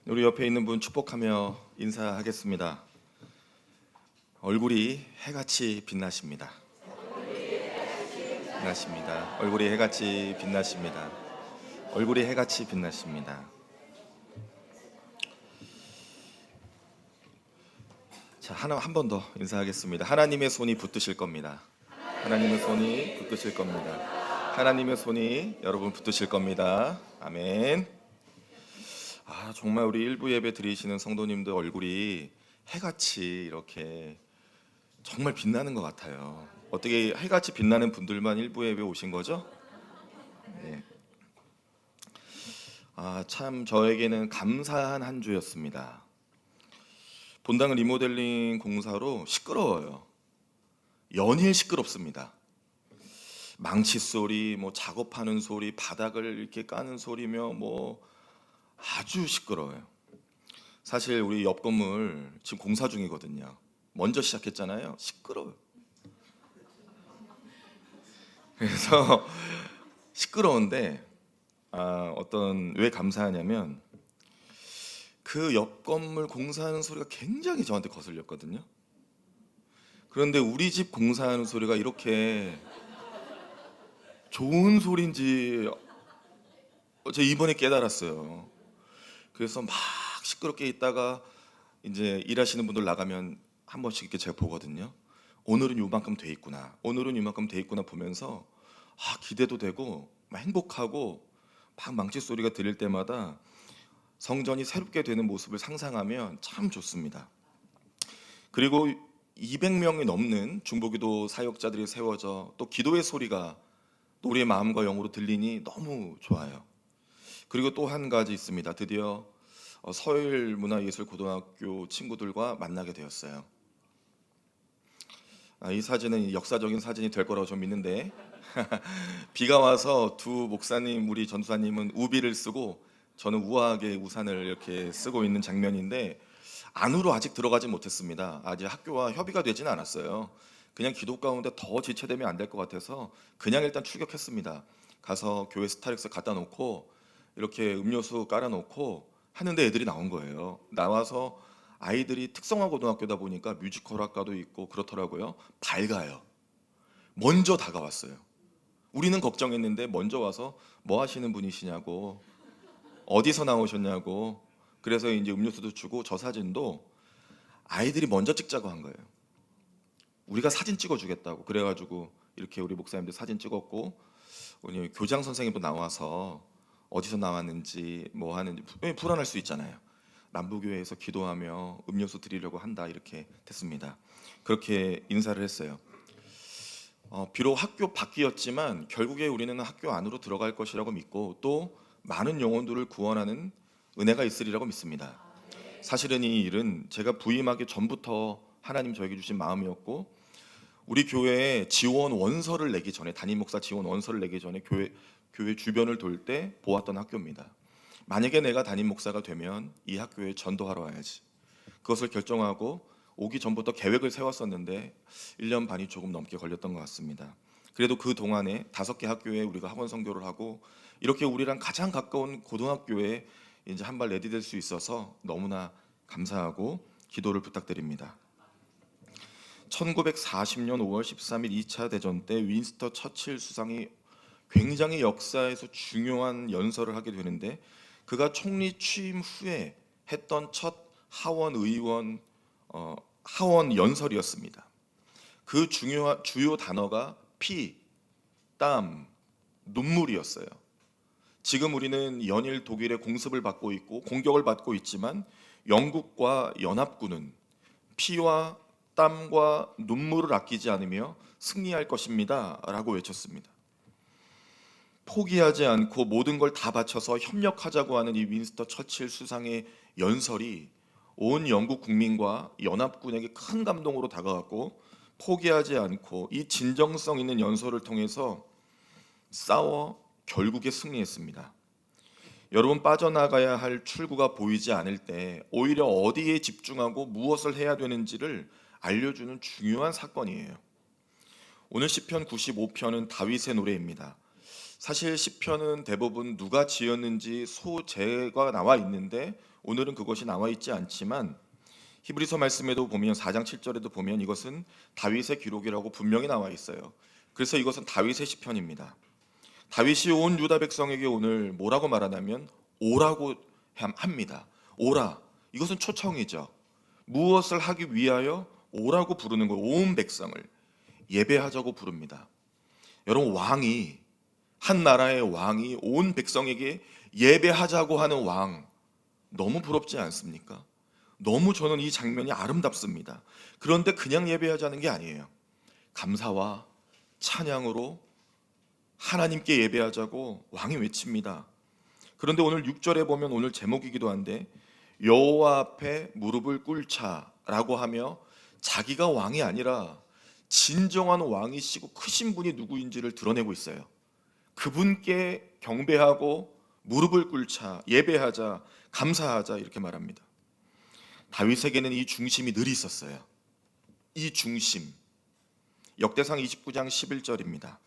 우리 옆에 있는 분 축복하며 인사하겠습니다. 얼굴이 해같이 빛나십니다. 빛나십니다. 얼굴이 해같이 빛나십니다. 얼굴이 해같이 빛나십니다. 자, 한 번 더 인사하겠습니다. 하나님의 손이 붙드실 겁니다. 하나님의 손이 붙드실 겁니다. 하나님의 손이 여러분 붙드실 겁니다. 아멘. 정말 우리 일부 예배 드리시는 성도님들 얼굴이 해같이 이렇게 정말 빛나는 것 같아요. 어떻게 해같이 빛나는 분들만 일부 예배 오신 거죠? 네. 참 저에게는 감사한 한 주였습니다. 본당 리모델링 공사로 시끄러워요. 연일 시끄럽습니다. 망치 소리, 작업하는 소리, 바닥을 이렇게 까는 소리며 아주 시끄러워요. 사실 우리 옆 건물 지금 공사 중이거든요. 먼저 시작했잖아요. 시끄러워요. 그래서 시끄러운데 왜 감사하냐면 그 옆 건물 공사하는 소리가 굉장히 저한테 거슬렸거든요. 그런데 우리 집 공사하는 소리가 이렇게 좋은 소리인지 제가 이번에 깨달았어요. 그래서 막 시끄럽게 있다가 이제 일하시는 분들 나가면 한 번씩 이렇게 제가 보거든요. 오늘은 요만큼 돼 있구나. 오늘은 요만큼 돼 있구나 보면서 기대도 되고 막 행복하고 막 망치 소리가 들릴 때마다 성전이 새롭게 되는 모습을 상상하면 참 좋습니다. 그리고 200명이 넘는 중보기도 사역자들이 세워져 또 기도의 소리가 또 우리의 마음과 영으로 들리니 너무 좋아요. 그리고 또 한 가지 있습니다. 드디어 서울문화예술고등학교 친구들과 만나게 되었어요. 이 사진은 역사적인 사진이 될 거라고 좀 믿는데 비가 와서 두 목사님, 우리 전도사님은 우비를 쓰고 저는 우아하게 우산을 이렇게 쓰고 있는 장면인데 안으로 아직 들어가지 못했습니다. 아직 학교와 협의가 되지는 않았어요. 그냥 기도 가운데 더 지체되면 안 될 것 같아서 그냥 일단 출격했습니다. 가서 교회 스타렉스 갖다 놓고 이렇게 음료수 깔아놓고 하는데 애들이 나온 거예요. 나와서 아이들이 특성화 고등학교다 보니까 뮤지컬 학과도 있고 그렇더라고요. 밝아요. 먼저 다가왔어요. 우리는 걱정했는데 먼저 와서 뭐 하시는 분이시냐고, 어디서 나오셨냐고. 그래서 이제 음료수도 주고 저 사진도 아이들이 먼저 찍자고 한 거예요. 우리가 사진 찍어주겠다고. 그래가지고 이렇게 우리 목사님들 사진 찍었고 오늘 교장 선생님도 나와서 어디서 나왔는지 뭐 하는지 불안할 수 있잖아요. 남부교회에서 기도하며 음료수 드리려고 한다 이렇게 됐습니다. 그렇게 인사를 했어요. 비록 학교 밖이었지만 결국에 우리는 학교 안으로 들어갈 것이라고 믿고 또 많은 영혼들을 구원하는 은혜가 있으리라고 믿습니다. 사실은 이 일은 제가 부임하기 전부터 하나님 저에게 주신 마음이었고 우리 교회에 지원 원서를 내기 전에 담임 목사 지원 원서를 내기 전에 교회 주변을 돌 때 보았던 학교입니다. 만약에 내가 담임 목사가 되면 이 학교에 전도하러 와야지. 그것을 결정하고 오기 전부터 계획을 세웠었는데 1년 반이 조금 넘게 걸렸던 것 같습니다. 그래도 그 동안에 5개 학교에 우리가 학원 선교를 하고 이렇게 우리랑 가장 가까운 고등학교에 이제 한 발 내디딜 수 있어서 너무나 감사하고 기도를 부탁드립니다. 1940년 5월 13일 2차 대전 때 윈스턴 처칠 수상이 굉장히 역사에서 중요한 연설을 하게 되는데 그가 총리 취임 후에 했던 첫 하원 연설이었습니다. 그 주요 단어가 피, 땀, 눈물이었어요. 지금 우리는 연일 독일의 공습을 받고 있고 공격을 받고 있지만 영국과 연합군은 피와 땀과 눈물을 아끼지 않으며 승리할 것입니다 라고 외쳤습니다. 포기하지 않고 모든 걸 다 바쳐서 협력하자고 하는 이 윈스턴 처칠 수상의 연설이 온 영국 국민과 연합군에게 큰 감동으로 다가왔고 포기하지 않고 이 진정성 있는 연설을 통해서 싸워 결국에 승리했습니다. 여러분, 빠져나가야 할 출구가 보이지 않을 때 오히려 어디에 집중하고 무엇을 해야 되는지를 알려주는 중요한 사건이에요. 오늘 시편 95편은 다윗의 노래입니다. 사실 시편은 대부분 누가 지었는지 소재가 나와 있는데 오늘은 그것이 나와 있지 않지만 히브리서 말씀에도 보면 4장 7절에도 보면 이것은 다윗의 기록이라고 분명히 나와 있어요. 그래서 이것은 다윗의 시편입니다. 다윗이 온 유다 백성에게 오늘 뭐라고 말하냐면 오라고 합니다. 오라. 이것은 초청이죠. 무엇을 하기 위하여 오라고 부르는 거예요. 온 백성을 예배하자고 부릅니다. 여러분, 왕이, 한 나라의 왕이 온 백성에게 예배하자고 하는 왕, 너무 부럽지 않습니까? 너무 저는 이 장면이 아름답습니다. 그런데 그냥 예배하자는 게 아니에요. 감사와 찬양으로 하나님께 예배하자고 왕이 외칩니다. 그런데 오늘 6절에 보면 오늘 제목이기도 한데 여호와 앞에 무릎을 꿇자라고 하며 자기가 왕이 아니라 진정한 왕이시고 크신 분이 누구인지를 드러내고 있어요. 그분께 경배하고 무릎을 꿇자, 예배하자, 감사하자 이렇게 말합니다. 다윗에게는 이 중심이 늘 있었어요. 이 중심. 역대상 29장 11절입니다.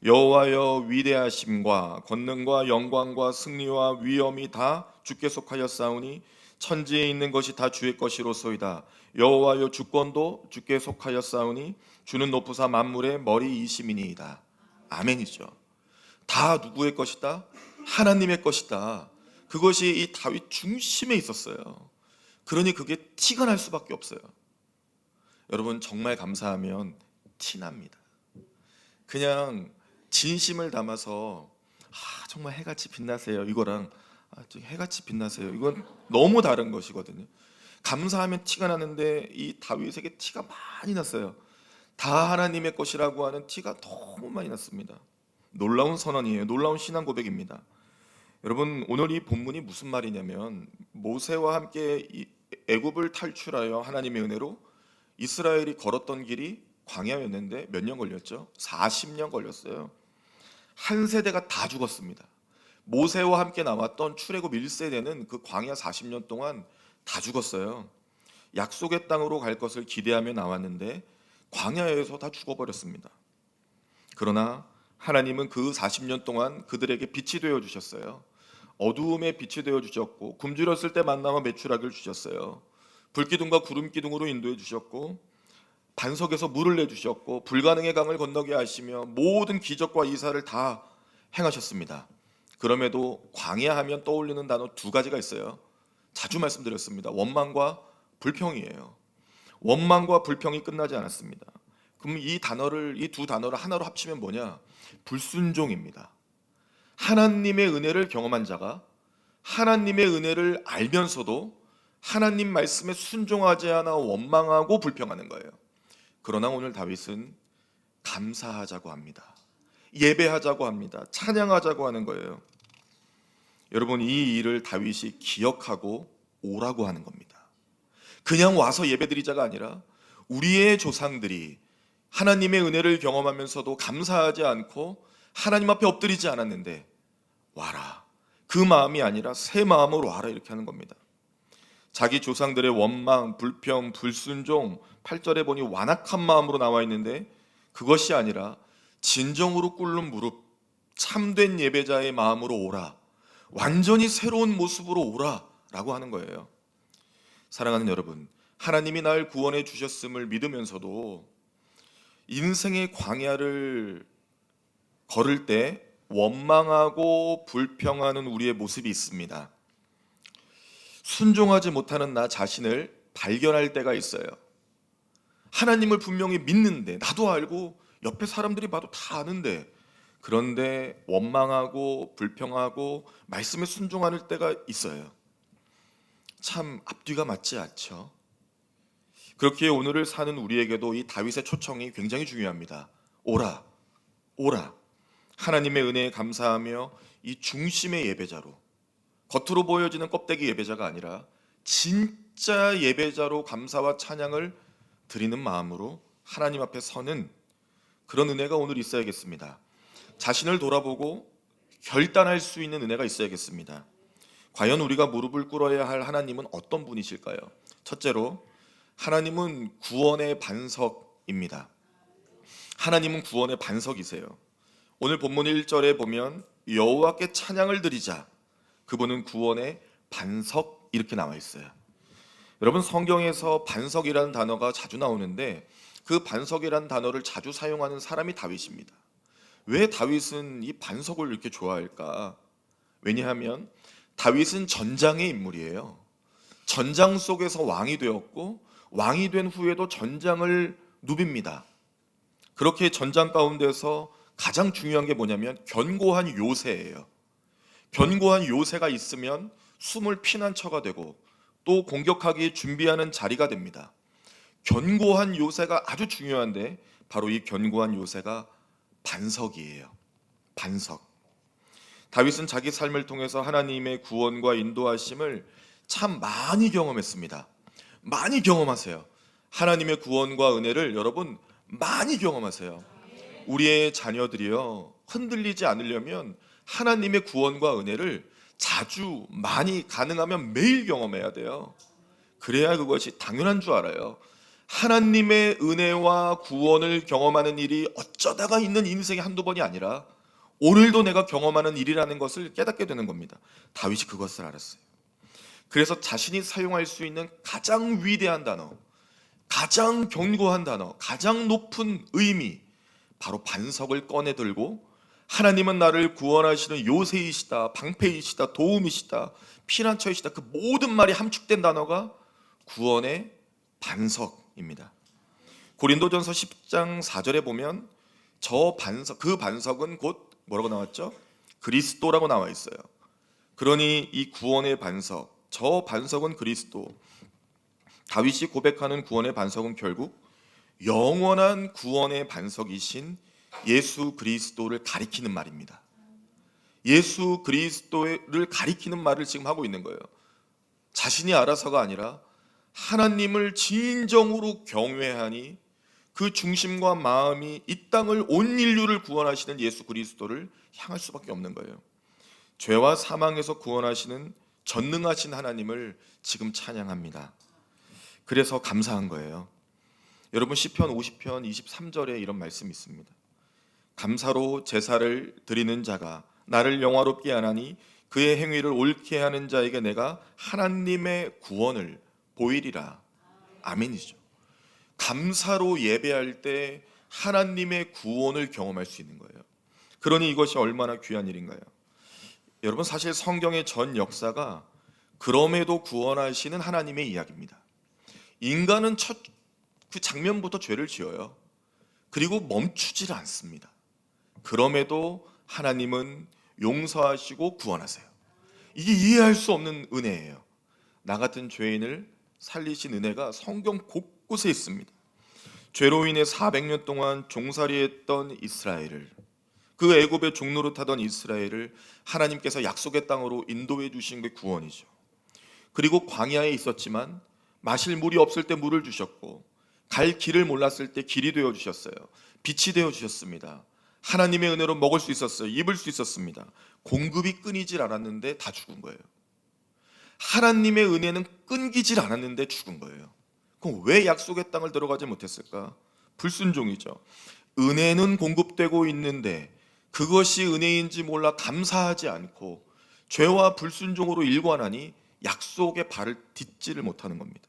여호와여 위대하심과 권능과 영광과 승리와 위엄이 다 주께 속하였사오니 천지에 있는 것이 다 주의 것이로소이다. 여호와여 주권도 주께 속하였사오니 주는 높으사 만물의 머리이심이니이다. 아멘이죠. 다 누구의 것이다? 하나님의 것이다. 그것이 이 다윗 중심에 있었어요. 그러니 그게 티가 날 수밖에 없어요. 여러분, 정말 감사하면 티납니다. 그냥 진심을 담아서 정말 해같이 빛나세요 이거랑 해같이 빛나세요 이건 너무 다른 것이거든요. 감사하면 티가 나는데 이 다윗에게 티가 많이 났어요. 다 하나님의 것이라고 하는 티가 너무 많이 났습니다. 놀라운 선언이에요. 놀라운 신앙 고백입니다. 여러분, 오늘 이 본문이 무슨 말이냐면 모세와 함께 애굽을 탈출하여 하나님의 은혜로 이스라엘이 걸었던 길이 광야였는데 몇 년 걸렸죠? 40년 걸렸어요. 한 세대가 다 죽었습니다. 모세와 함께 나왔던 출애굽 1세대는 그 광야 40년 동안 다 죽었어요. 약속의 땅으로 갈 것을 기대하며 나왔는데 광야에서 다 죽어버렸습니다. 그러나 하나님은 그 40년 동안 그들에게 빛이 되어 주셨어요. 어두움에 빛이 되어 주셨고 굶주렸을 때 만나와 메추라기를 주셨어요. 불기둥과 구름기둥으로 인도해 주셨고 반석에서 물을 내주셨고 불가능의 강을 건너게 하시며 모든 기적과 이사를 다 행하셨습니다. 그럼에도 광야하면 떠올리는 단어 두 가지가 있어요. 자주 말씀드렸습니다. 원망과 불평이에요. 원망과 불평이 끝나지 않았습니다. 그럼 이 두 단어를 하나로 합치면 뭐냐? 불순종입니다. 하나님의 은혜를 경험한 자가 하나님의 은혜를 알면서도 하나님 말씀에 순종하지 않아 원망하고 불평하는 거예요. 그러나 오늘 다윗은 감사하자고 합니다. 예배하자고 합니다. 찬양하자고 하는 거예요. 여러분, 이 일을 다윗이 기억하고 오라고 하는 겁니다. 그냥 와서 예배드리자가 아니라 우리의 조상들이 하나님의 은혜를 경험하면서도 감사하지 않고 하나님 앞에 엎드리지 않았는데 와라. 그 마음이 아니라 새 마음으로 와라 이렇게 하는 겁니다. 자기 조상들의 원망, 불평, 불순종 8절에 보니 완악한 마음으로 나와 있는데 그것이 아니라 진정으로 꿇는 무릎, 참된 예배자의 마음으로 오라. 완전히 새로운 모습으로 오라 라고 하는 거예요. 사랑하는 여러분, 하나님이 날 구원해 주셨음을 믿으면서도 인생의 광야를 걸을 때 원망하고 불평하는 우리의 모습이 있습니다. 순종하지 못하는 나 자신을 발견할 때가 있어요. 하나님을 분명히 믿는데 나도 알고 옆에 사람들이 봐도 다 아는데 그런데 원망하고 불평하고 말씀에 순종하는 때가 있어요. 참 앞뒤가 맞지 않죠. 그렇기에 오늘을 사는 우리에게도 이 다윗의 초청이 굉장히 중요합니다. 오라, 오라. 하나님의 은혜에 감사하며 이 중심의 예배자로 겉으로 보여지는 껍데기 예배자가 아니라 진짜 예배자로 감사와 찬양을 드리는 마음으로 하나님 앞에 서는 그런 은혜가 오늘 있어야겠습니다. 자신을 돌아보고 결단할 수 있는 은혜가 있어야겠습니다. 과연 우리가 무릎을 꿇어야 할 하나님은 어떤 분이실까요? 첫째로 하나님은 구원의 반석입니다. 하나님은 구원의 반석이세요. 오늘 본문 1절에 보면 여호와께 찬양을 드리자. 그분은 구원의 반석 이렇게 나와 있어요. 여러분, 성경에서 반석이라는 단어가 자주 나오는데 그 반석이라는 단어를 자주 사용하는 사람이 다윗입니다. 왜 다윗은 이 반석을 이렇게 좋아할까? 왜냐하면 다윗은 전장의 인물이에요. 전장 속에서 왕이 되었고 왕이 된 후에도 전장을 누빕니다. 그렇게 전장 가운데서 가장 중요한 게 뭐냐면 견고한 요새예요. 견고한 요새가 있으면 숨을 피난처가 되고 또 공격하기 준비하는 자리가 됩니다. 견고한 요새가 아주 중요한데 바로 이 견고한 요새가 반석이에요. 반석. 다윗은 자기 삶을 통해서 하나님의 구원과 인도하심을 참 많이 경험했습니다. 많이 경험하세요. 하나님의 구원과 은혜를 여러분 많이 경험하세요. 우리의 자녀들이요, 흔들리지 않으려면 하나님의 구원과 은혜를 자주, 많이, 가능하면 매일 경험해야 돼요. 그래야 그것이 당연한 줄 알아요. 하나님의 은혜와 구원을 경험하는 일이 어쩌다가 있는 인생의 한두 번이 아니라 오늘도 내가 경험하는 일이라는 것을 깨닫게 되는 겁니다. 다윗이 그것을 알았어요. 그래서 자신이 사용할 수 있는 가장 위대한 단어, 가장 견고한 단어, 가장 높은 의미, 바로 반석을 꺼내 들고 하나님은 나를 구원하시는 요새이시다, 방패이시다, 도움이시다, 피난처이시다, 그 모든 말이 함축된 단어가 구원의 반석입니다. 고린도전서 10장 4절에 보면 저 반석, 그 반석은 곧 뭐라고 나왔죠? 그리스도라고 나와 있어요. 그러니 이 구원의 반석, 저 반석은 그리스도. 다윗이 고백하는 구원의 반석은 결국 영원한 구원의 반석이신 예수 그리스도를 가리키는 말입니다. 예수 그리스도를 가리키는 말을 지금 하고 있는 거예요. 자신이 알아서가 아니라 하나님을 진정으로 경외하니 그 중심과 마음이 이 땅을 온 인류를 구원하시는 예수 그리스도를 향할 수밖에 없는 거예요. 죄와 사망에서 구원하시는 전능하신 하나님을 지금 찬양합니다. 그래서 감사한 거예요. 여러분, 시편 50편 23절에 이런 말씀이 있습니다. 감사로 제사를 드리는 자가 나를 영화롭게 하나니 그의 행위를 옳게 하는 자에게 내가 하나님의 구원을 보이리라. 아멘이죠. 감사로 예배할 때 하나님의 구원을 경험할 수 있는 거예요. 그러니 이것이 얼마나 귀한 일인가요? 여러분, 사실 성경의 전 역사가 그럼에도 구원하시는 하나님의 이야기입니다. 인간은 첫 그 장면부터 죄를 지어요. 그리고 멈추질 않습니다. 그럼에도 하나님은 용서하시고 구원하세요. 이게 이해할 수 없는 은혜예요. 나 같은 죄인을 살리신 은혜가 성경 곳곳에 있습니다. 죄로 인해 400년 동안 종살이했던 이스라엘을, 그 애굽의 종노릇하던 이스라엘을 하나님께서 약속의 땅으로 인도해 주신 게 구원이죠. 그리고 광야에 있었지만 마실 물이 없을 때 물을 주셨고 갈 길을 몰랐을 때 길이 되어 주셨어요. 빛이 되어 주셨습니다. 하나님의 은혜로 먹을 수 있었어요. 입을 수 있었습니다. 공급이 끊이질 않았는데 다 죽은 거예요. 하나님의 은혜는 끊기질 않았는데 죽은 거예요. 그럼 왜 약속의 땅을 들어가지 못했을까? 불순종이죠. 은혜는 공급되고 있는데 그것이 은혜인지 몰라 감사하지 않고 죄와 불순종으로 일관하니 약속의 발을 딛지를 못하는 겁니다.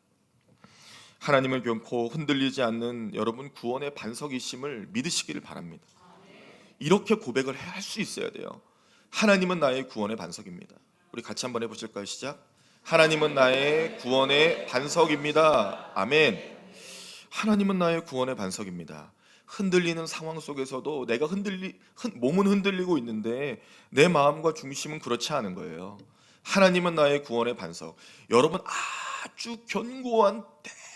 하나님을 결코 흔들리지 않는 여러분 구원의 반석이심을 믿으시기를 바랍니다. 이렇게 고백을 할 수 있어야 돼요. 하나님은 나의 구원의 반석입니다. 우리 같이 한번 해보실까요? 시작. 하나님은 나의 구원의 반석입니다. 아멘. 하나님은 나의 구원의 반석입니다. 흔들리는 상황 속에서도 내가 몸은 흔들리고 있는데 내 마음과 중심은 그렇지 않은 거예요. 하나님은 나의 구원의 반석. 여러분, 아주 견고한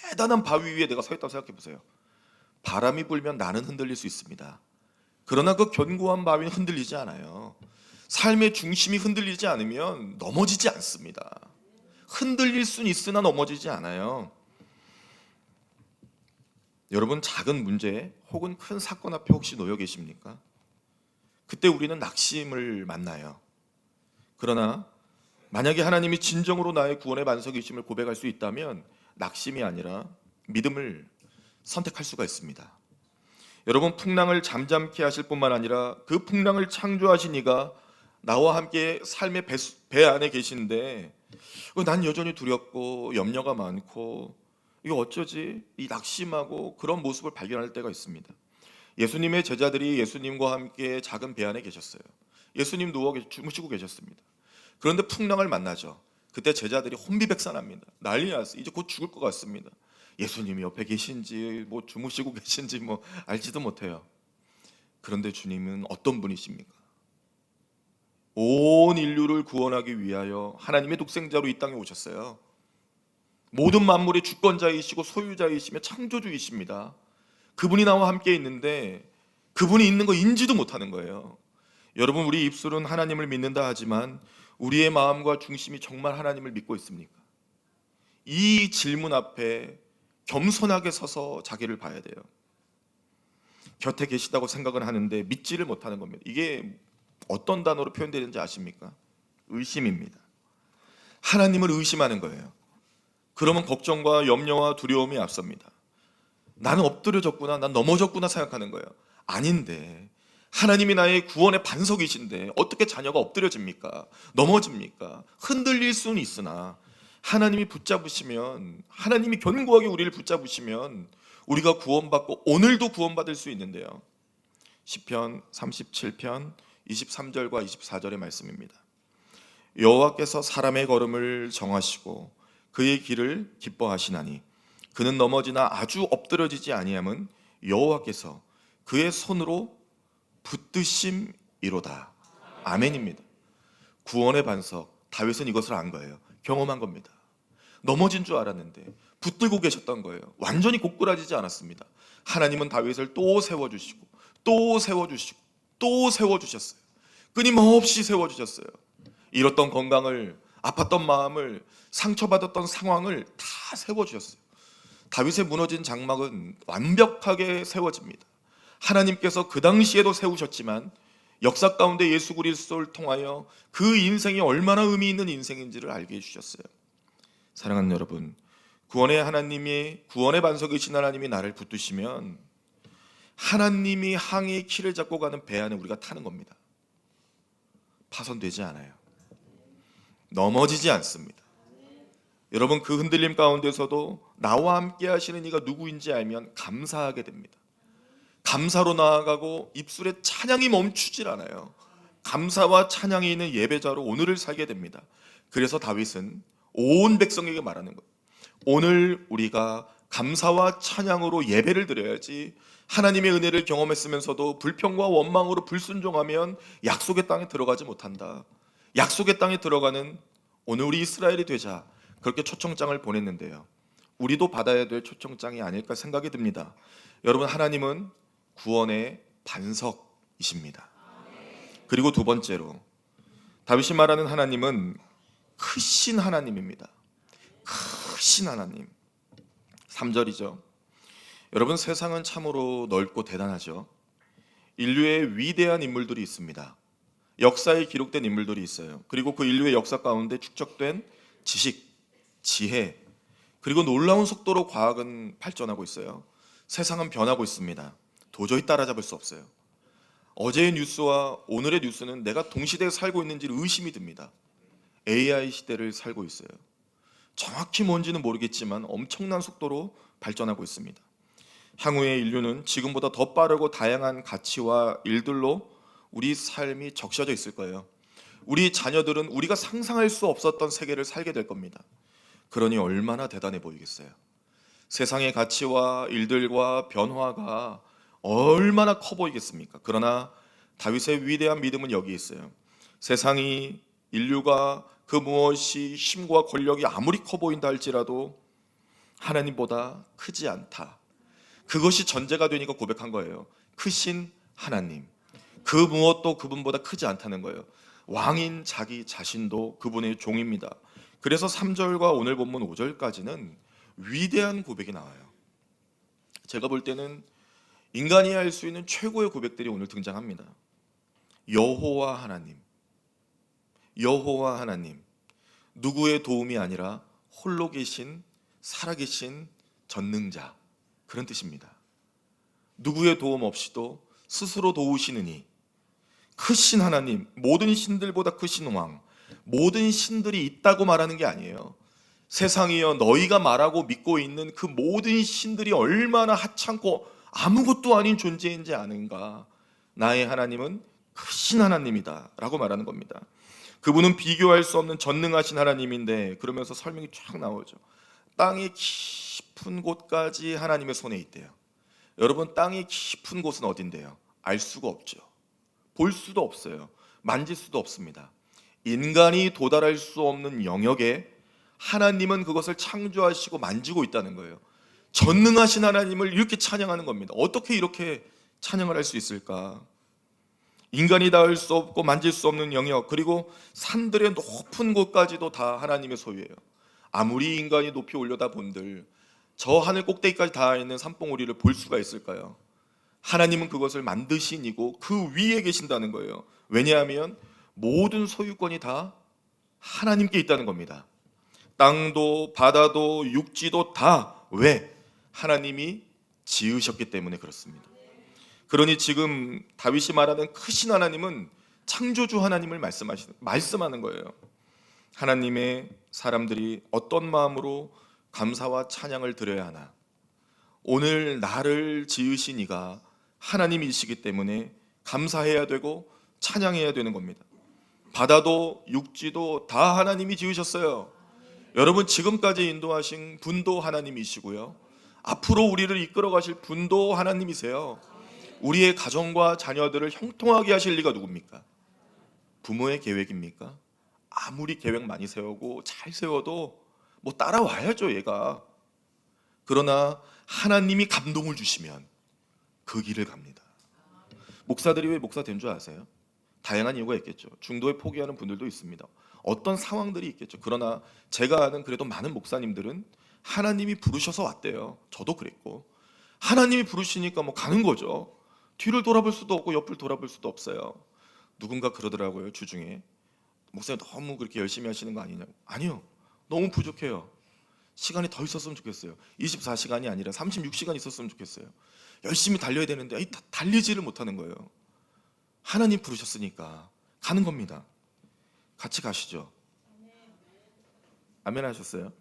대단한 바위 위에 내가 서 있다고 생각해 보세요. 바람이 불면 나는 흔들릴 수 있습니다. 그러나 그 견고한 바위는 흔들리지 않아요. 삶의 중심이 흔들리지 않으면 넘어지지 않습니다. 흔들릴 수는 있으나 넘어지지 않아요. 여러분, 작은 문제 혹은 큰 사건 앞에 혹시 놓여 계십니까? 그때 우리는 낙심을 만나요. 그러나 만약에 하나님이 진정으로 나의 구원의 반석이심을 고백할 수 있다면 낙심이 아니라 믿음을 선택할 수가 있습니다. 여러분, 풍랑을 잠잠케 하실 뿐만 아니라 그 풍랑을 창조하신 이가 나와 함께 삶의 배 안에 계신데 난 여전히 두렵고 염려가 많고 이거 어쩌지? 이 낙심하고 그런 모습을 발견할 때가 있습니다. 예수님의 제자들이 예수님과 함께 작은 배 안에 계셨어요. 예수님 주무시고 계셨습니다. 그런데 풍랑을 만나죠. 그때 제자들이 혼비백산합니다. 난리 났어요. 이제 곧 죽을 것 같습니다. 예수님이 옆에 계신지 뭐 주무시고 계신지 뭐 알지도 못해요. 그런데 주님은 어떤 분이십니까? 온 인류를 구원하기 위하여 하나님의 독생자로 이 땅에 오셨어요. 모든 만물의 주권자이시고 소유자이시며 창조주이십니다. 그분이 나와 함께 있는데 그분이 있는 거 인지도 못하는 거예요. 여러분, 우리 입술은 하나님을 믿는다 하지만 우리의 마음과 중심이 정말 하나님을 믿고 있습니까? 이 질문 앞에 겸손하게 서서 자기를 봐야 돼요. 곁에 계시다고 생각은 하는데 믿지를 못하는 겁니다. 이게 어떤 단어로 표현되는지 아십니까? 의심입니다. 하나님을 의심하는 거예요. 그러면 걱정과 염려와 두려움이 앞섭니다. 나는 엎드려졌구나, 난 넘어졌구나 생각하는 거예요. 아닌데 하나님이 나의 구원의 반석이신데 어떻게 자녀가 엎드려집니까? 넘어집니까? 흔들릴 수는 있으나 하나님이 붙잡으시면, 하나님이 견고하게 우리를 붙잡으시면 우리가 구원받고 오늘도 구원받을 수 있는데요. 시편 37편 23절과 24절의 말씀입니다. 여호와께서 사람의 걸음을 정하시고 그의 길을 기뻐하시나니 그는 넘어지나 아주 엎드러지지 아니함은 여호와께서 그의 손으로 붙드심이로다. 아멘입니다. 구원의 반석, 다윗은 이것을 안 거예요. 경험한 겁니다. 넘어진 줄 알았는데 붙들고 계셨던 거예요. 완전히 고꾸라지지 않았습니다. 하나님은 다윗을 또 세워주시고 또 세워주시고 또 세워주셨어요. 끊임없이 세워주셨어요. 잃었던 건강을, 아팠던 마음을, 상처받았던 상황을 다 세워주셨어요. 다윗의 무너진 장막은 완벽하게 세워집니다. 하나님께서 그 당시에도 세우셨지만 역사 가운데 예수 그리스도를 통하여 그 인생이 얼마나 의미 있는 인생인지를 알게 해주셨어요. 사랑하는 여러분, 구원의 반석이신 하나님이 나를 붙드시면 하나님이 항해의 키를 잡고 가는 배 안에 우리가 타는 겁니다. 파손되지 않아요. 넘어지지 않습니다. 여러분, 그 흔들림 가운데서도 나와 함께 하시는 이가 누구인지 알면 감사하게 됩니다. 감사로 나아가고 입술에 찬양이 멈추질 않아요. 감사와 찬양이 있는 예배자로 오늘을 살게 됩니다. 그래서 다윗은 온 백성에게 말하는 거예요. 오늘 우리가 감사와 찬양으로 예배를 드려야지. 하나님의 은혜를 경험했으면서도 불평과 원망으로 불순종하면 약속의 땅에 들어가지 못한다. 약속의 땅에 들어가는 오늘 우리 이스라엘이 되자, 그렇게 초청장을 보냈는데요. 우리도 받아야 될 초청장이 아닐까 생각이 듭니다. 여러분, 하나님은 구원의 반석이십니다. 그리고 두 번째로 다윗이 말하는 하나님은 크신 하나님입니다. 크신 하나님. 3절이죠. 여러분, 세상은 참으로 넓고 대단하죠. 인류의 위대한 인물들이 있습니다. 역사에 기록된 인물들이 있어요. 그리고 그 인류의 역사 가운데 축적된 지식, 지혜, 그리고 놀라운 속도로 과학은 발전하고 있어요. 세상은 변하고 있습니다. 도저히 따라잡을 수 없어요. 어제의 뉴스와 오늘의 뉴스는 내가 동시대에 살고 있는지 의심이 듭니다. AI 시대를 살고 있어요. 정확히 뭔지는 모르겠지만 엄청난 속도로 발전하고 있습니다. 향후의 인류는 지금보다 더 빠르고 다양한 가치와 일들로 우리 삶이 적셔져 있을 거예요. 우리 자녀들은 우리가 상상할 수 없었던 세계를 살게 될 겁니다. 그러니 얼마나 대단해 보이겠어요. 세상의 가치와 일들과 변화가 얼마나 커 보이겠습니까? 그러나 다윗의 위대한 믿음은 여기 있어요. 세상이, 인류가 그 무엇이 힘과 권력이 아무리 커 보인다 할지라도 하나님보다 크지 않다. 그것이 전제가 되니까 고백한 거예요. 크신 하나님, 그 무엇도 그분보다 크지 않다는 거예요. 왕인 자기 자신도 그분의 종입니다. 그래서 3절과 오늘 본문 5절까지는 위대한 고백이 나와요. 제가 볼 때는 인간이 할 수 있는 최고의 고백들이 오늘 등장합니다. 여호와 하나님, 여호와 하나님, 누구의 도움이 아니라 홀로 계신 살아계신 전능자, 그런 뜻입니다. 누구의 도움 없이도 스스로 도우시느니 크신 하나님, 모든 신들보다 크신 왕, 모든 신들이 있다고 말하는 게 아니에요. 세상이여 너희가 말하고 믿고 있는 그 모든 신들이 얼마나 하찮고 아무것도 아닌 존재인지 아는가. 나의 하나님은 크신 하나님이다 라고 말하는 겁니다. 그분은 비교할 수 없는 전능하신 하나님인데, 그러면서 설명이 쫙 나오죠. 땅의 깊은 곳까지 하나님의 손에 있대요. 여러분, 땅의 깊은 곳은 어딘데요? 알 수가 없죠. 볼 수도 없어요. 만질 수도 없습니다. 인간이 도달할 수 없는 영역에 하나님은 그것을 창조하시고 만지고 있다는 거예요. 전능하신 하나님을 이렇게 찬양하는 겁니다. 어떻게 이렇게 찬양을 할 수 있을까? 인간이 닿을 수 없고 만질 수 없는 영역, 그리고 산들의 높은 곳까지도 다 하나님의 소유예요. 아무리 인간이 높이 올려다 본들 저 하늘 꼭대기까지 닿아 있는 산봉우리를 볼 수가 있을까요? 하나님은 그것을 만드신 이고 그 위에 계신다는 거예요. 왜냐하면 모든 소유권이 다 하나님께 있다는 겁니다. 땅도 바다도 육지도 다 왜? 하나님이 지으셨기 때문에 그렇습니다. 그러니 지금 다윗이 말하는 크신 하나님은 창조주 하나님을 말씀하는 거예요. 하나님의 사람들이 어떤 마음으로 감사와 찬양을 드려야 하나? 오늘 나를 지으신 이가 하나님이시기 때문에 감사해야 되고 찬양해야 되는 겁니다. 바다도 육지도 다 하나님이 지으셨어요. 여러분, 지금까지 인도하신 분도 하나님이시고요, 앞으로 우리를 이끌어 가실 분도 하나님이세요. 우리의 가정과 자녀들을 형통하게 하실 리가 누굽니까? 부모의 계획입니까? 아무리 계획 많이 세우고 잘 세워도 뭐 따라와야죠, 얘가. 그러나 하나님이 감동을 주시면 그 길을 갑니다. 목사들이 왜 목사 된 줄 아세요? 다양한 이유가 있겠죠. 중도에 포기하는 분들도 있습니다. 어떤 상황들이 있겠죠. 그러나 제가 아는 그래도 많은 목사님들은 하나님이 부르셔서 왔대요. 저도 그랬고, 하나님이 부르시니까 뭐 가는 거죠. 뒤를 돌아볼 수도 없고 옆을 돌아볼 수도 없어요. 누군가 그러더라고요, 주중에. 목사님 너무 그렇게 열심히 하시는 거 아니냐고. 아니요, 너무 부족해요. 시간이 더 있었으면 좋겠어요. 24시간이 아니라 36시간 있었으면 좋겠어요. 열심히 달려야 되는데 달리지를 못하는 거예요. 하나님 부르셨으니까 가는 겁니다. 같이 가시죠. 아멘 하셨어요?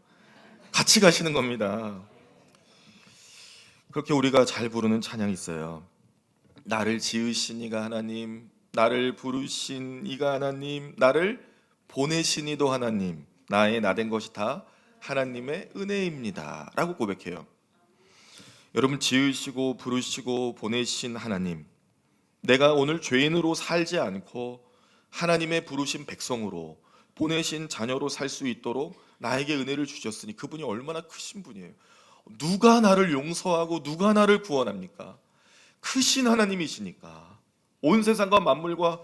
같이 가시는 겁니다. 그렇게 우리가 잘 부르는 찬양이 있어요. 나를 지으신 이가 하나님, 나를 부르신 이가 하나님, 나를 보내신 이도 하나님, 나의 나된 것이 다 하나님의 은혜입니다 라고 고백해요. 여러분, 지으시고 부르시고 보내신 하나님, 내가 오늘 죄인으로 살지 않고 하나님의 부르신 백성으로 보내신 자녀로 살 수 있도록 나에게 은혜를 주셨으니 그분이 얼마나 크신 분이에요. 누가 나를 용서하고 누가 나를 구원합니까? 크신 하나님이시니까. 온 세상과 만물과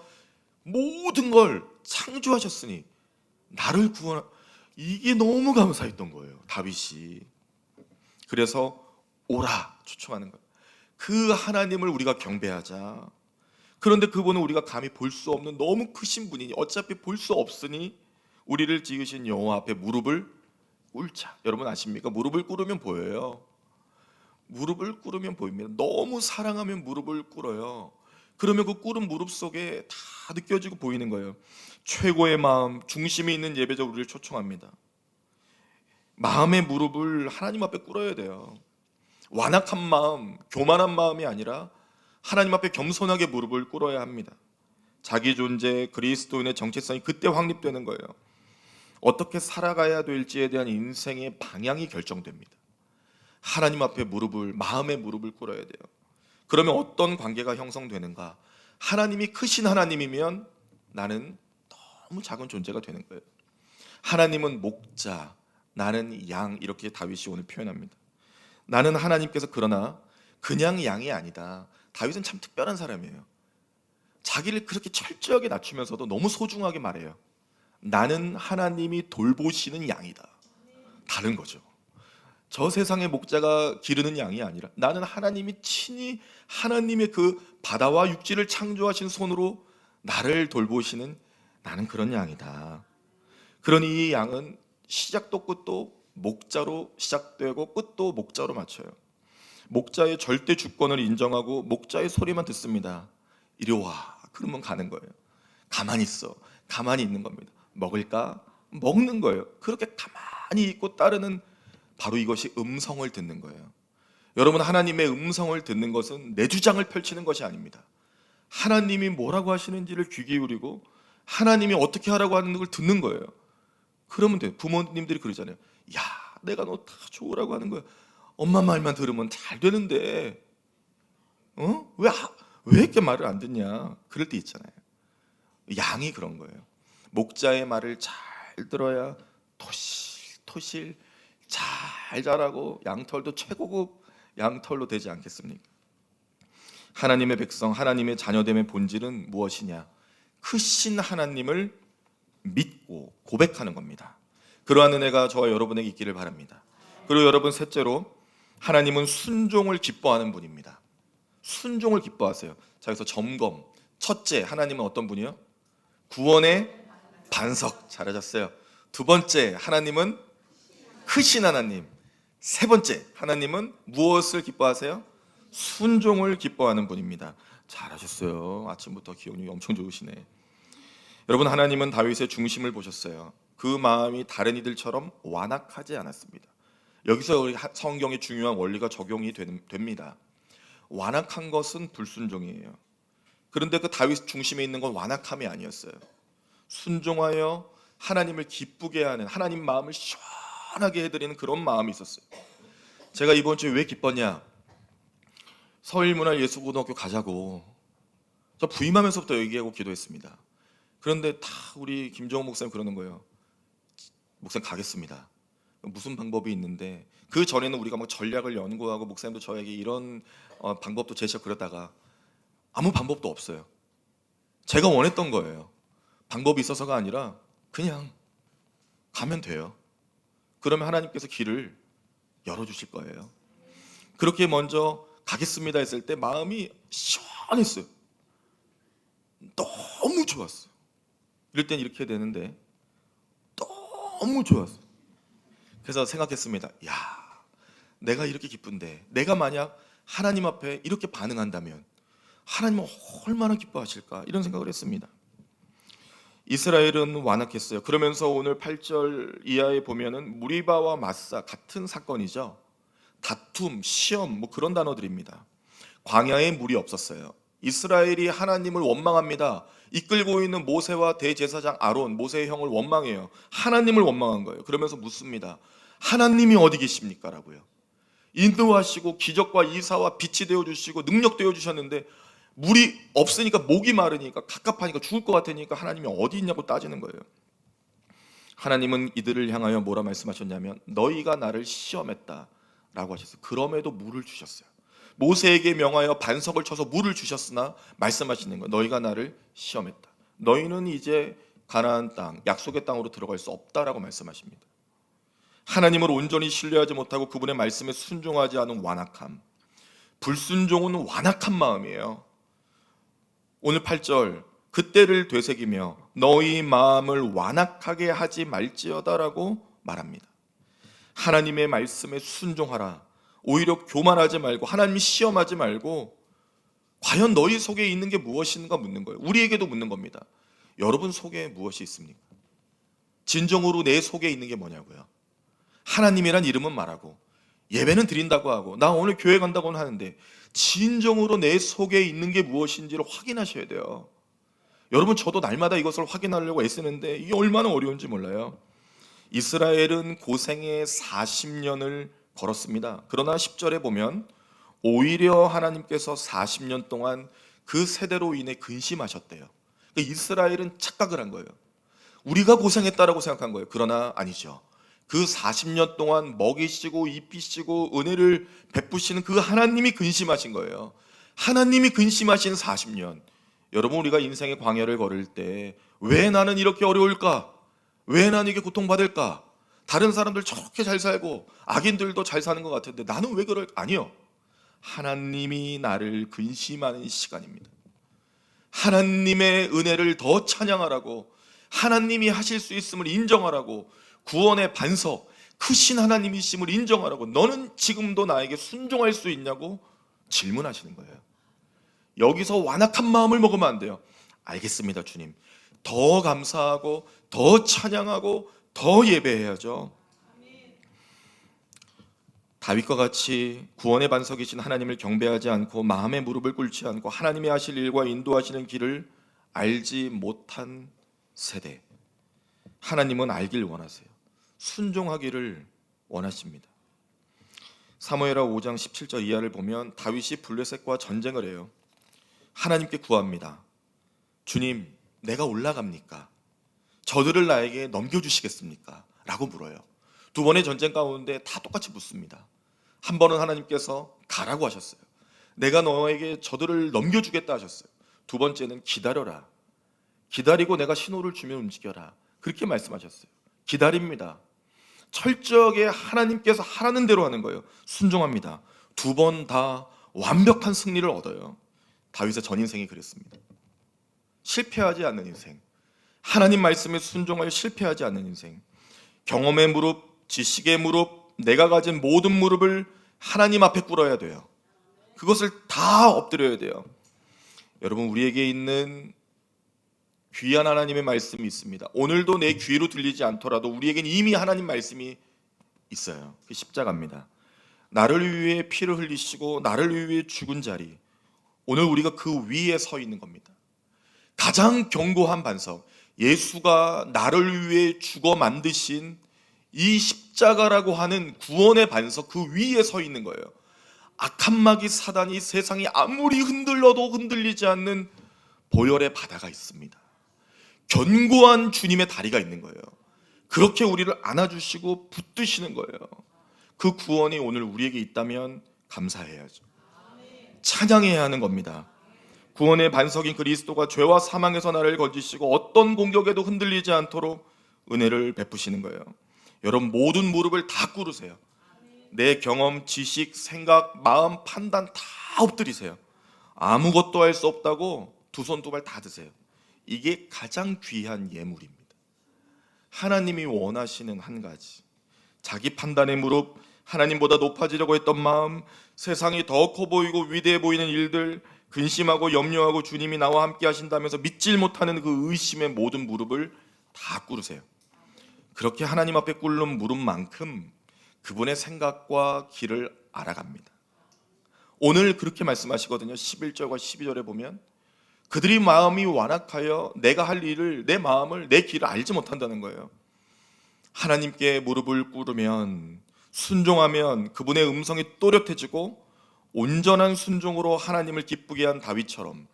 모든 걸 창조하셨으니 나를 이게 너무 감사했던 거예요, 다윗이. 그래서 오라 초청하는 거예요. 그 하나님을 우리가 경배하자. 그런데 그분은 우리가 감히 볼 수 없는 너무 크신 분이니 어차피 볼 수 없으니 우리를 지으신 여호와 앞에 무릎을 꿇자. 여러분 아십니까? 무릎을 꿇으면 보여요. 무릎을 꿇으면 보입니다. 너무 사랑하면 무릎을 꿇어요. 그러면 그 꿇은 무릎 속에 다 느껴지고 보이는 거예요. 최고의 마음, 중심이 있는 예배자 우리를 초청합니다. 마음의 무릎을 하나님 앞에 꿇어야 돼요. 완악한 마음, 교만한 마음이 아니라 하나님 앞에 겸손하게 무릎을 꿇어야 합니다. 자기 존재, 그리스도인의 정체성이 그때 확립되는 거예요. 어떻게 살아가야 될지에 대한 인생의 방향이 결정됩니다. 하나님 앞에 마음의 무릎을 꿇어야 돼요. 그러면 어떤 관계가 형성되는가? 하나님이 크신 하나님이면 나는 너무 작은 존재가 되는 거예요. 하나님은 목자, 나는 양, 이렇게 다윗이 오늘 표현합니다. 나는 하나님께서 그러나 그냥 양이 아니다. 다윗은 참 특별한 사람이에요. 자기를 그렇게 철저하게 낮추면서도 너무 소중하게 말해요. 나는 하나님이 돌보시는 양이다. 다른 거죠. 저 세상의 목자가 기르는 양이 아니라 나는 하나님이 친히 하나님의 그 바다와 육지를 창조하신 손으로 나를 돌보시는, 나는 그런 양이다. 그러니 이 양은 시작도 끝도 목자로 시작되고 끝도 목자로 맞춰요. 목자의 절대 주권을 인정하고 목자의 소리만 듣습니다. 이리 와, 그러면 가는 거예요. 가만히 있어, 가만히 있는 겁니다. 먹을까? 먹는 거예요. 그렇게 가만히 있고 따르는, 바로 이것이 음성을 듣는 거예요. 여러분, 하나님의 음성을 듣는 것은 내 주장을 펼치는 것이 아닙니다. 하나님이 뭐라고 하시는지를 귀 기울이고 하나님이 어떻게 하라고 하는 걸 듣는 거예요. 그러면 돼요. 부모님들이 그러잖아요. 야, 내가 너 다 좋으라고 하는 거야. 엄마 말만 들으면 잘 되는데 왜 이렇게 말을 안 듣냐. 그럴 때 있잖아요. 양이 그런 거예요. 목자의 말을 잘 들어야 토실토실 잘 자라고 양털도 최고급 양털로 되지 않겠습니까? 하나님의 백성, 하나님의 자녀됨의 본질은 무엇이냐? 크신 하나님을 믿고 고백하는 겁니다. 그러한 은혜가 저와 여러분에게 있기를 바랍니다. 그리고 여러분, 셋째로, 하나님은 순종을 기뻐하는 분입니다. 순종을 기뻐하세요. 자, 여기서 점검. 첫째, 하나님은 어떤 분이요? 구원의 반석. 잘하셨어요. 두 번째, 하나님은 크신 하나님. 세 번째, 하나님은 무엇을 기뻐하세요? 순종을 기뻐하는 분입니다. 잘하셨어요. 아침부터 기억력이 엄청 좋으시네. 여러분, 하나님은 다윗의 중심을 보셨어요. 그 마음이 다른 이들처럼 완악하지 않았습니다. 여기서 우리 성경의 중요한 원리가 적용이 됩니다. 완악한 것은 불순종이에요. 그런데 그 다윗 중심에 있는 건 완악함이 아니었어요. 순종하여 하나님을 기쁘게 하는, 하나님 마음을 시원하게 해드리는 그런 마음이 있었어요. 제가 이번 주에 왜 기뻤냐? 서일문화 예수고등학교 가자고 저 부임하면서부터 얘기하고 기도했습니다. 그런데 다 우리 김정은 목사님 그러는 거예요. 목사님 가겠습니다. 무슨 방법이 있는데, 그 전에는 우리가 막 전략을 연구하고 목사님도 저에게 이런 방법도 제시하고 그러다가 아무 방법도 없어요. 제가 원했던 거예요. 방법이 있어서가 아니라 그냥 가면 돼요. 그러면 하나님께서 길을 열어주실 거예요. 그렇게 먼저 가겠습니다 했을 때 마음이 시원했어요. 너무 좋았어요. 이럴 땐 이렇게 되는데 너무 좋았어요. 그래서 생각했습니다. 야, 내가 이렇게 기쁜데 내가 만약 하나님 앞에 이렇게 반응한다면 하나님은 얼마나 기뻐하실까, 이런 생각을 했습니다. 이스라엘은 완악했어요. 그러면서 오늘 8절 이하에 보면은 무리바와 마사, 같은 사건이죠. 다툼, 시험, 뭐 그런 단어들입니다. 광야에 물이 없었어요. 이스라엘이 하나님을 원망합니다. 이끌고 있는 모세와 대제사장 아론, 모세의 형을 원망해요. 하나님을 원망한 거예요. 그러면서 묻습니다. 하나님이 어디 계십니까? 라고요. 인도하시고 기적과 이사와 빛이 되어주시고 능력 되어주셨는데 물이 없으니까, 목이 마르니까, 갑갑하니까, 죽을 것 같으니까 하나님이 어디 있냐고 따지는 거예요. 하나님은 이들을 향하여 뭐라 말씀하셨냐면 너희가 나를 시험했다 라고 하셨어요. 그럼에도 물을 주셨어요. 모세에게 명하여 반석을 쳐서 물을 주셨으나 말씀하시는 거예요. 너희가 나를 시험했다. 너희는 이제 가나안 땅, 약속의 땅으로 들어갈 수 없다라고 말씀하십니다. 하나님을 온전히 신뢰하지 못하고 그분의 말씀에 순종하지 않은 완악함. 불순종은 완악한 마음이에요. 오늘 8절, 그때를 되새기며 너희 마음을 완악하게 하지 말지어다라고 말합니다. 하나님의 말씀에 순종하라. 오히려 교만하지 말고, 하나님 시험하지 말고, 과연 너희 속에 있는 게 무엇인가 묻는 거예요. 우리에게도 묻는 겁니다. 여러분 속에 무엇이 있습니까? 진정으로 내 속에 있는 게 뭐냐고요. 하나님이란 이름은 말하고 예배는 드린다고 하고 나 오늘 교회 간다고는 하는데 진정으로 내 속에 있는 게 무엇인지를 확인하셔야 돼요. 여러분, 저도 날마다 이것을 확인하려고 애쓰는데 이게 얼마나 어려운지 몰라요. 이스라엘은 고생의 40년을 걸었습니다. 그러나 10절에 보면 오히려 하나님께서 40년 동안 그 세대로 인해 근심하셨대요. 그러니까 이스라엘은 착각을 한 거예요. 우리가 고생했다라고 생각한 거예요. 그러나 아니죠. 그 40년 동안 먹이시고 입히시고 은혜를 베푸시는 그 하나님이 근심하신 거예요. 하나님이 근심하신 40년. 여러분, 우리가 인생의 광야를 걸을 때 왜 나는 이렇게 어려울까? 왜 나는 이게 고통받을까? 다른 사람들 저렇게 잘 살고 악인들도 잘 사는 것 같은데 나는 왜 그럴까? 아니요. 하나님이 나를 근심하는 시간입니다. 하나님의 은혜를 더 찬양하라고, 하나님이 하실 수 있음을 인정하라고, 구원의 반석, 크신 하나님이심을 인정하라고, 너는 지금도 나에게 순종할 수 있냐고 질문하시는 거예요. 여기서 완악한 마음을 먹으면 안 돼요. 알겠습니다, 주님. 더 감사하고 더 찬양하고 더 예배해야죠. 다윗과 같이 구원의 반석이신 하나님을 경배하지 않고 마음의 무릎을 꿇지 않고 하나님이 하실 일과 인도하시는 길을 알지 못한 세대, 하나님은 알길 원하세요. 순종하기를 원하십니다. 사무엘하 5장 17절 이하를 보면 다윗이 블레셋과 전쟁을 해요. 하나님께 구합니다. 주님, 내가 올라갑니까? 저들을 나에게 넘겨주시겠습니까? 라고 물어요. 두 번의 전쟁 가운데 다 똑같이 묻습니다. 한 번은 하나님께서 가라고 하셨어요. 내가 너에게 저들을 넘겨주겠다 하셨어요. 두 번째는 기다려라. 기다리고 내가 신호를 주면 움직여라. 그렇게 말씀하셨어요. 기다립니다. 철저하게 하나님께서 하라는 대로 하는 거예요. 순종합니다. 두 번 다 완벽한 승리를 얻어요. 다윗의 전 인생이 그랬습니다. 실패하지 않는 인생, 하나님 말씀에 순종하여 실패하지 않는 인생, 경험의 무릎, 지식의 무릎, 내가 가진 모든 무릎을 하나님 앞에 꿇어야 돼요. 그것을 다 엎드려야 돼요. 여러분, 우리에게 있는 귀한 하나님의 말씀이 있습니다. 오늘도 내 귀로 들리지 않더라도 우리에겐 이미 하나님 말씀이 있어요. 그 십자가입니다. 나를 위해 피를 흘리시고 나를 위해 죽은 자리, 오늘 우리가 그 위에 서 있는 겁니다. 가장 견고한 반석, 예수가 나를 위해 죽어 만드신 이 십자가라고 하는 구원의 반석, 그 위에 서 있는 거예요. 악한 마귀 사단이 세상이 아무리 흔들려도 흔들리지 않는 보혈의 바다가 있습니다. 견고한 주님의 다리가 있는 거예요. 그렇게 우리를 안아주시고 붙드시는 거예요. 그 구원이 오늘 우리에게 있다면 감사해야죠. 찬양해야 하는 겁니다. 구원의 반석인 그리스도가 죄와 사망에서 나를 건지시고 어떤 공격에도 흔들리지 않도록 은혜를 베푸시는 거예요. 여러분, 모든 무릎을 다 꿇으세요. 내 경험, 지식, 생각, 마음, 판단 다 엎드리세요. 아무것도 할 수 없다고 두 손 두 발 다 드세요. 이게 가장 귀한 예물입니다. 하나님이 원하시는 한 가지, 자기 판단의 무릎, 하나님보다 높아지려고 했던 마음, 세상이 더 커 보이고 위대해 보이는 일들, 근심하고 염려하고 주님이 나와 함께 하신다면서 믿질 못하는 그 의심의 모든 무릎을 다 꿇으세요. 그렇게 하나님 앞에 꿇는 무릎만큼 그분의 생각과 길을 알아갑니다. 오늘 그렇게 말씀하시거든요. 11절과 12절에 보면 그들이 마음이 완악하여 내가 할 일을, 내 마음을, 내 길을 알지 못한다는 거예요. 하나님께 무릎을 꿇으면, 순종하면 그분의 음성이 또렷해지고 온전한 순종으로 하나님을 기쁘게 한 다윗처럼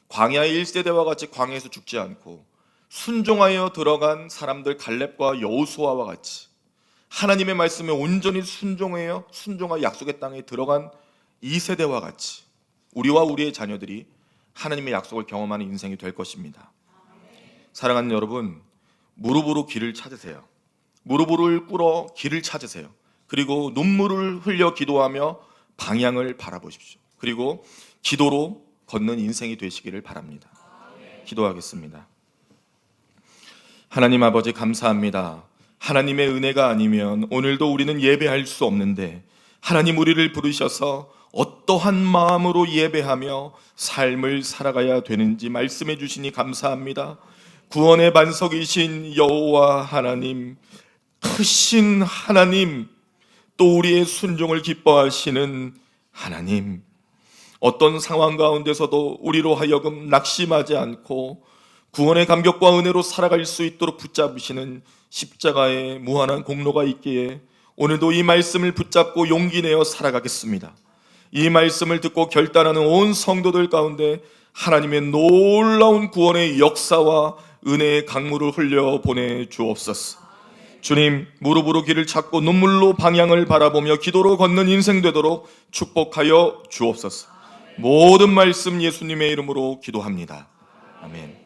광야의 1세대와 같이 광야에서 죽지 않고 순종하여 들어간 사람들 갈렙과 여호수아와 같이 하나님의 말씀에 온전히 순종하여 약속의 땅에 들어간 2세대와 같이 우리와 우리의 자녀들이 하나님의 약속을 경험하는 인생이 될 것입니다. 사랑하는 여러분, 무릎으로 길을 찾으세요. 무릎을 꿇어 길을 찾으세요. 그리고 눈물을 흘려 기도하며 방향을 바라보십시오. 그리고 기도로 걷는 인생이 되시기를 바랍니다. 기도하겠습니다. 하나님 아버지, 감사합니다. 하나님의 은혜가 아니면 오늘도 우리는 예배할 수 없는데 하나님 우리를 부르셔서 어떠한 마음으로 예배하며 삶을 살아가야 되는지 말씀해 주시니 감사합니다. 구원의 반석이신 여호와 하나님, 크신 하나님, 또 우리의 순종을 기뻐하시는 하나님, 어떤 상황 가운데서도 우리로 하여금 낙심하지 않고 구원의 감격과 은혜로 살아갈 수 있도록 붙잡으시는 십자가의 무한한 공로가 있기에 오늘도 이 말씀을 붙잡고 용기 내어 살아가겠습니다. 이 말씀을 듣고 결단하는 온 성도들 가운데 하나님의 놀라운 구원의 역사와 은혜의 강물을 흘려 보내 주옵소서. 주님, 무릎으로 길을 찾고 눈물로 방향을 바라보며 기도로 걷는 인생 되도록 축복하여 주옵소서. 모든 말씀 예수님의 이름으로 기도합니다. 아멘.